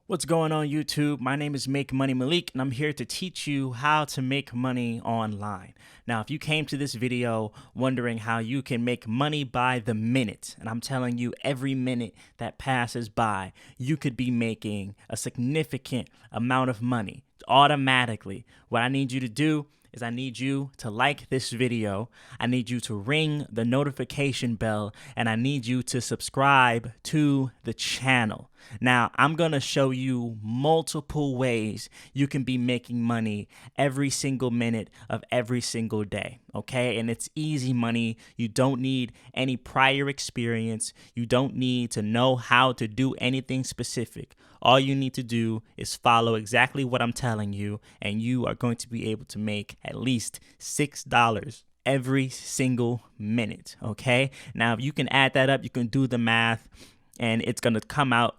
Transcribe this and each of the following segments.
What's going on YouTube? My name is Malik and I'm here to teach you how to make money online. Now, if you came to this video wondering how you can make money by the minute, and I'm telling you every minute that passes by, you could be making a significant amount of money automatically. What I need you to do is I need you to like this video, I need you to ring the notification bell, and I need you to subscribe to the channel. Now, I'm going to show you multiple ways you can be making money every single minute of every single day, okay? And it's easy money. You don't need any prior experience. You don't need to know how to do anything specific. All you need to do is follow exactly what I'm telling you, and you are going to be able to make at least $6 every single minute, okay? Now, if you can add that up, you can do the math, and it's going to come out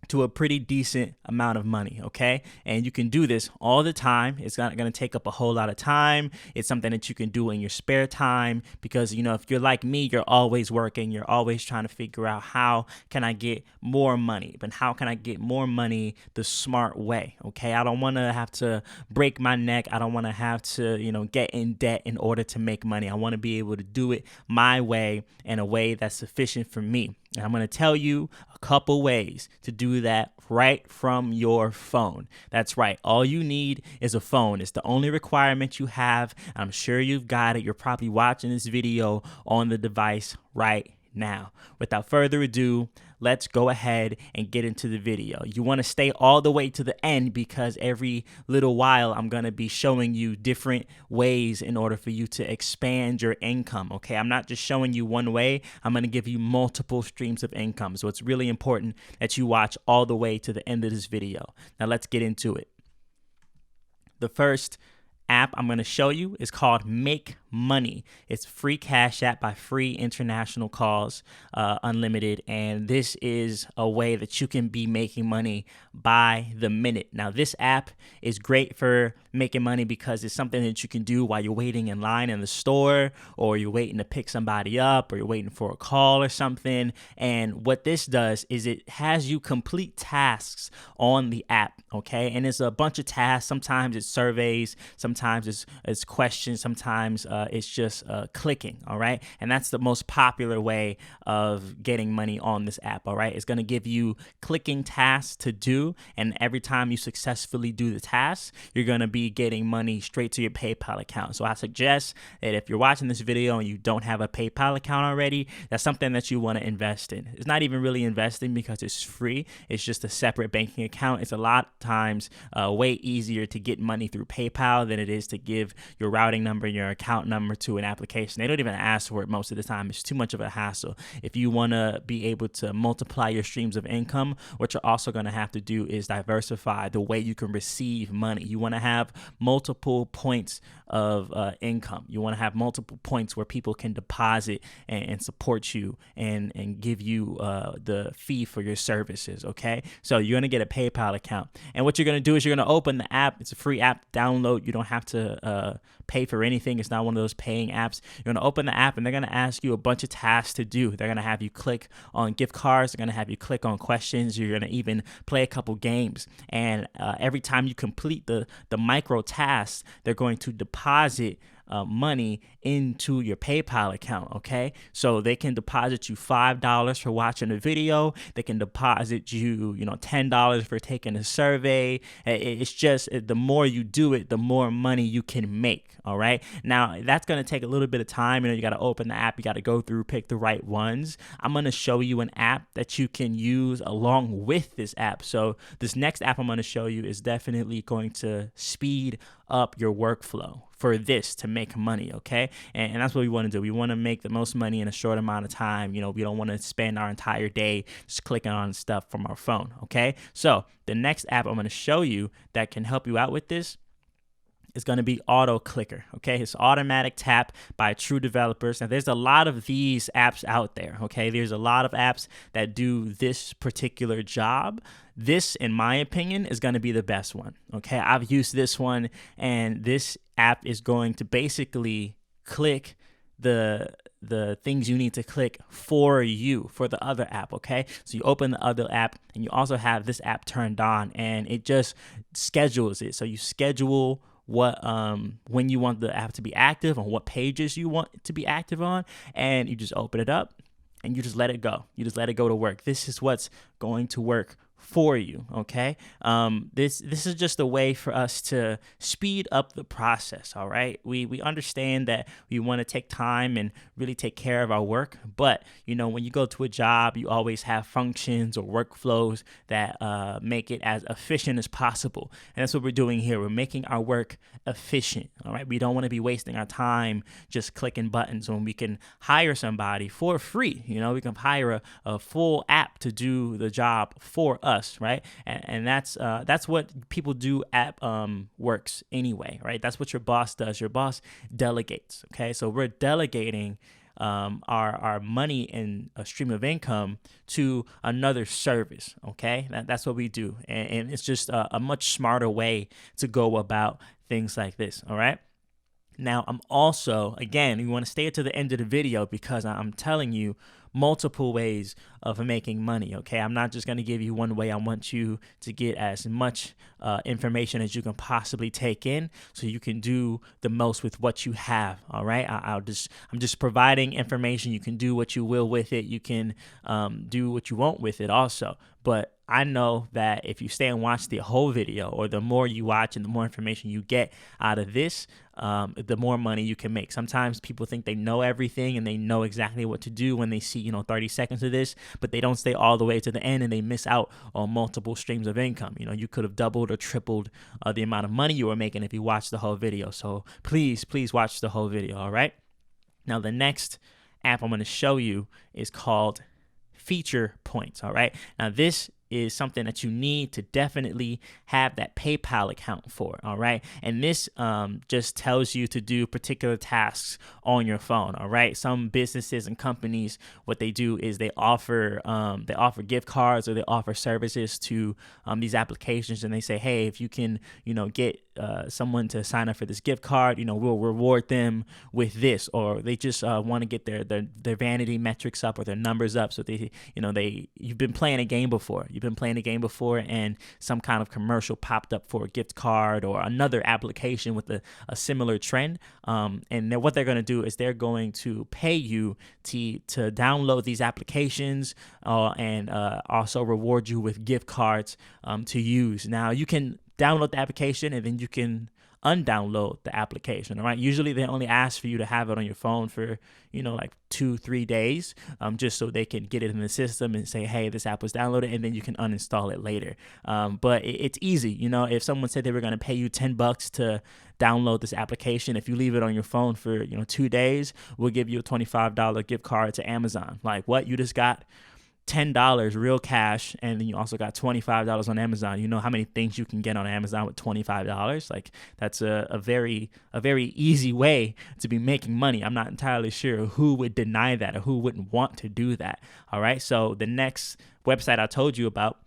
to a pretty decent amount of money, okay? And you can do this all the time. It's not going to take up a whole lot of time. It's something that you can do in your spare time because, if you're like me, you're always working. You're always trying to figure out how can I get more money, but how can I get more money the smart way, okay? I don't want to have to break my neck. I don't want to have to, get in debt in order to make money. I want to be able to do it my way in a way that's sufficient for me. And I'm going to tell you a couple ways to do that right from your phone. That's right. All you need is a phone. It's the only requirement you have. I'm sure you've got it. You're probably watching this video on the device right now. Without further ado, let's go ahead and get into the video. You want to stay all the way to the end because every little while I'm going to be showing you different ways in order for you to expand your income, okay? I'm not just showing you one way. I'm going to give you multiple streams of income. So it's really important that you watch all the way to the end of this video. Now let's get into it. The first app I'm going to show you is called Make Money. It's a free cash app by Free International Calls Unlimited, and this is a way that you can be making money by the minute. Now, this app is great for making money because it's something that you can do while you're waiting in line in the store, or you're waiting to pick somebody up, or you're waiting for a call or something. And what this does is it has you complete tasks on the app, okay? And it's a bunch of tasks. Sometimes it's surveys, sometimes it's questions, sometimes it's just clicking, all right? And that's the most popular way of getting money on this app, all right? It's going to give you clicking tasks to do, and every time you successfully do the tasks, you're going to be getting money straight to your PayPal account. So I suggest that if you're watching this video and you don't have a PayPal account already, that's something that you want to invest in. It's not even really investing because it's free. It's just a separate banking account. It's a lot of times way easier to get money through PayPal than it is to give your routing number and your account number to an application. They don't even ask for it most of the time. It's too much of a hassle. If you want to be able to multiply your streams of income, what you're also going to have to do is diversify the way you can receive money. You want to have multiple points of income. You want to have multiple points where people can deposit and support you and give you the fee for your services, okay? So you're going to get a PayPal account. And what you're going to do is you're going to open the app. It's a free app to download. You don't have to pay for anything. It's not one of those paying apps. You're going to open the app and they're going to ask you a bunch of tasks to do. They're going to have you click on gift cards. They're going to have you click on questions. You're going to even play a couple games. And every time you complete the micro tasks, they're going to deposit money into your PayPal account, okay? So they can deposit you $5 for watching a video. They can deposit you, $10 for taking a survey. It's just the more you do it, the more money you can make, all right? Now, that's going to take a little bit of time. You got to open the app. You got to go through, pick the right ones. I'm going to show you an app that you can use along with this app. So this next app I'm going to show you is definitely going to speed up your workflow for this to make money, okay? And that's what we want to do. We want to make the most money in a short amount of time. We don't want to spend our entire day just clicking on stuff from our phone, okay? So the next app I'm going to show you that can help you out with this is going to be Auto Clicker, okay? It's automatic tap by true developers. Now, there's a lot of these apps out there, okay? There's a lot of apps that do this particular job. This, in my opinion, is going to be the best one, okay? I've used this one, and this app is going to basically click the things you need to click for you for the other app. Okay, so you open the other app and you also have this app turned on, and it just schedules it. So you schedule what when you want the app to be active, on what pages you want it to be active on, and you just open it up and you just let it go. You just let it go to work. This is what's going to work for you. Okay. This is just a way for us to speed up the process. All right. We understand that we want to take time and really take care of our work, but when you go to a job, you always have functions or workflows that make it as efficient as possible. And that's what we're doing here. We're making our work efficient. All right. We don't want to be wasting our time just clicking buttons when we can hire somebody for free. We can hire a full app to do the job for us. Right. And that's what people do at works anyway. Right. That's what your boss does. Your boss delegates. OK, so we're delegating our money and a stream of income to another service. OK, that's what we do. And it's just a much smarter way to go about things like this. All right. Now, I'm also, again, you want to stay to the end of the video because I'm telling you multiple ways of making money. Okay, I'm not just going to give you one way. I want you to get as much information as you can possibly take in so you can do the most with what you have. All right, I'm just providing information. You can do what you will with it. You can do what you want with it also. But I know that if you stay and watch the whole video, or the more you watch and the more information you get out of this, the more money you can make. Sometimes people think they know everything and they know exactly what to do when they see, 30 seconds of this, but they don't stay all the way to the end and they miss out on multiple streams of income. You could have doubled or tripled the amount of money you were making if you watched the whole video. So please watch the whole video. All right. Now, the next app I'm going to show you is called Feature Points. All right. Now, this is something that you need to definitely have that PayPal account for. All right. And this just tells you to do particular tasks on your phone. All right. Some businesses and companies, what they do is they offer gift cards, or they offer services to these applications, and they say, hey, if you can, get someone to sign up for this gift card, we'll reward them with this. Or they just want to get their vanity metrics up, or their numbers up. So you've been playing a game before. And some kind of commercial popped up for a gift card or another application with a similar trend. And then what they're going to do is they're going to pay you to download these applications and also reward you with gift cards to use. Now, you can download the application and then you can undownload the application. All right. Usually they only ask for you to have it on your phone for, like 2-3 days, just so they can get it in the system and say, hey, this app was downloaded, and then you can uninstall it later. But it's easy. If someone said they were going to pay you $10 to download this application, if you leave it on your phone for, 2 days, we'll give you a $25 gift card to Amazon. Like, what? You just got $10 real cash, and then you also got $25 on Amazon. You know how many things you can get on Amazon with $25? Like, that's a very easy way to be making money. I'm not entirely sure who would deny that or who wouldn't want to do that. All right. So the next website I told you about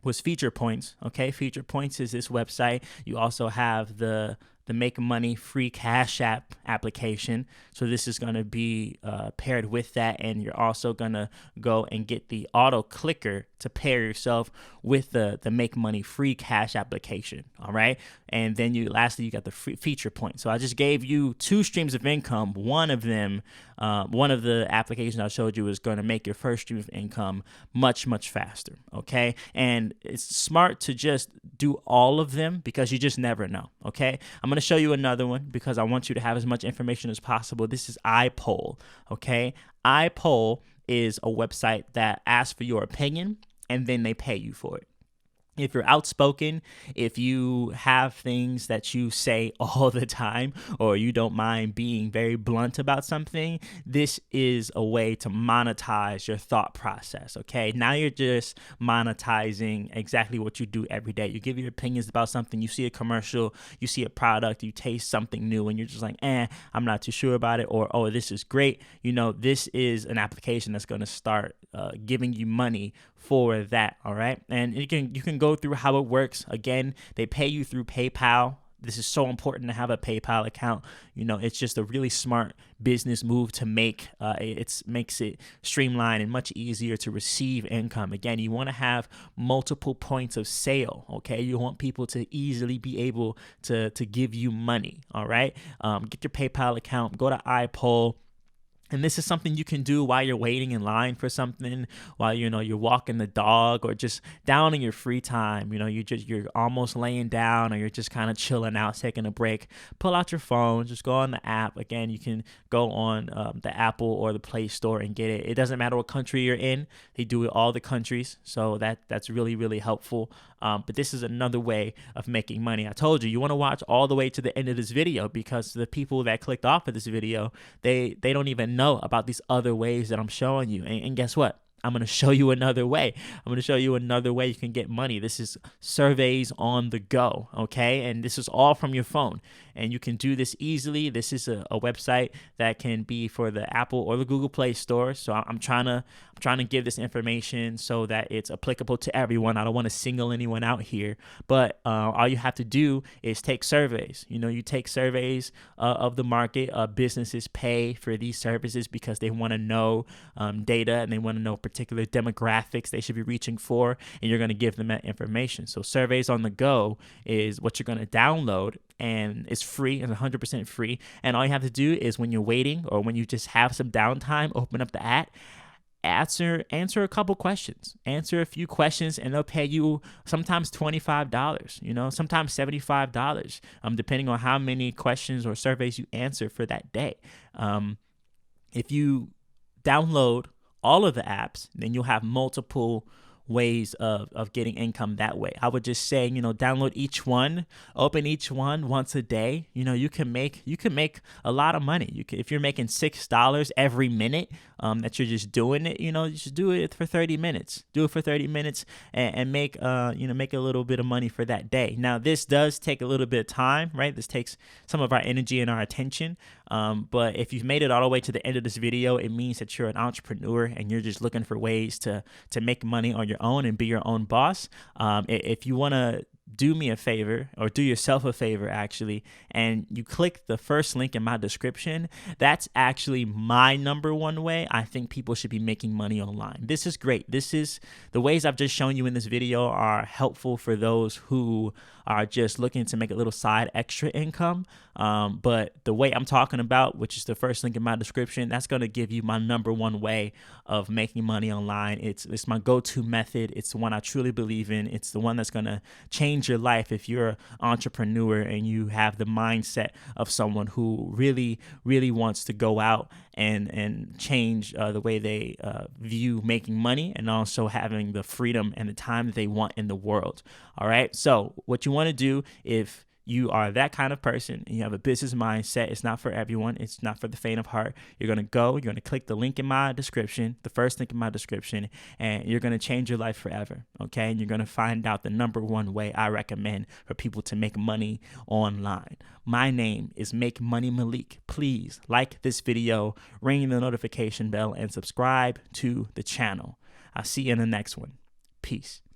was Feature Points. Okay. Feature Points is this website. You also have the Make Money free Cash App application. So this is going to be paired with that, and you're also going to go and get the auto clicker to pair yourself with the Make Money free Cash application. All right. And then lastly, you got the Feature Point. So I just gave you 2 streams of income. One of them, one of the applications I showed you is going to make your first stream of income much, much faster. Okay. And it's smart to just do all of them because you just never know. Okay. I'm going to show you another one because I want you to have as much information as possible. This is IPoll. Okay. IPoll is a website that asks for your opinion and then they pay you for it. If you're outspoken, if you have things that you say all the time, or you don't mind being very blunt about something, this is a way to monetize your thought process. Okay. Now you're just monetizing exactly what you do every day. You give your opinions about something, you see a commercial, you see a product, you taste something new, and you're just like, I'm not too sure about it. Or, oh, this is great. This is an application that's going to start giving you money for that. All right. And you can go through how it works. Again, they pay you through PayPal. this is so important to have a PayPal account. You know, it's just a really smart business move to make. It makes it streamlined and much easier to receive income. Again, you want to have multiple points of sale. Okay, you want people to easily be able to give you money. All right, get your PayPal account. Go to IPoll. And this is something you can do while you're waiting in line for something, while you're walking the dog, or just down in your free time. You know, you're almost laying down, or you're just kind of chilling out, taking a break. Pull out your phone, just go on the app. Again, you can go on the Apple or the Play Store and get it. It doesn't matter what country you're in; they do it all the countries, so that's really, really helpful. But this is another way of making money. I told you, you want to watch all the way to the end of this video, because the people that clicked off of this video, they don't even know about these other ways that I'm showing you. And guess what? I'm going to show you another way. I'm going to show you another way you can get money. This is surveys on the go, okay? And this is all from your phone. And you can do this easily. This is a website that can be for the Apple or the Google Play Store. So I'm trying to give this information so that it's applicable to everyone. I don't want to single anyone out here. But all you have to do is take surveys. You know, you take surveys of the market. Businesses pay for these services because they want to know data, and they want to know particular demographics they should be reaching for, and you're going to give them that information. So surveys on the go is what you're going to download, and it's free. It's 100% free. And all you have to do is, when you're waiting or when you just have some downtime, open up the app, answer a couple questions, answer a few questions, and they'll pay you sometimes $25, you know, sometimes $75, depending on how many questions or surveys you answer for that day. If you download all of the apps, then you'll have multiple ways of getting income that way. I would just say, download each one, open each one once a day. You can make a lot of money. If you're making $6 every minute that you're just doing it, you should do it for 30 minutes. Do it for 30 minutes and make make a little bit of money for that day. Now, this does take a little bit of time, right? This takes some of our energy and our attention. But if you've made it all the way to the end of this video, it means that you're an entrepreneur and you're just looking for ways to make money on your own and be your own boss. If you want to do me a favor, or do yourself a favor actually, and you click the first link in my description, that's actually my number one way I think people should be making money online. This is great. This is the ways I've just shown you in this video are helpful for those who are just looking to make a little side extra income. But the way I'm talking about, which is the first link in my description, that's going to give you my number one way of making money online. It's my go-to method. It's the one I truly believe in. It's the one that's going to change your life if you're an entrepreneur and you have the mindset of someone who really, really wants to go out and change the way they view making money, and also having the freedom and the time that they want in the world. All right. So what you want to do, if you are that kind of person and you have a business mindset, it's not for everyone. It's not for the faint of heart. You're going to click the link in my description, the first link in my description, and you're going to change your life forever. Okay. And you're going to find out the number one way I recommend for people to make money online. My name is Make Money Malik. Please like this video, ring the notification bell, and subscribe to the channel. I'll see you in the next one. Peace.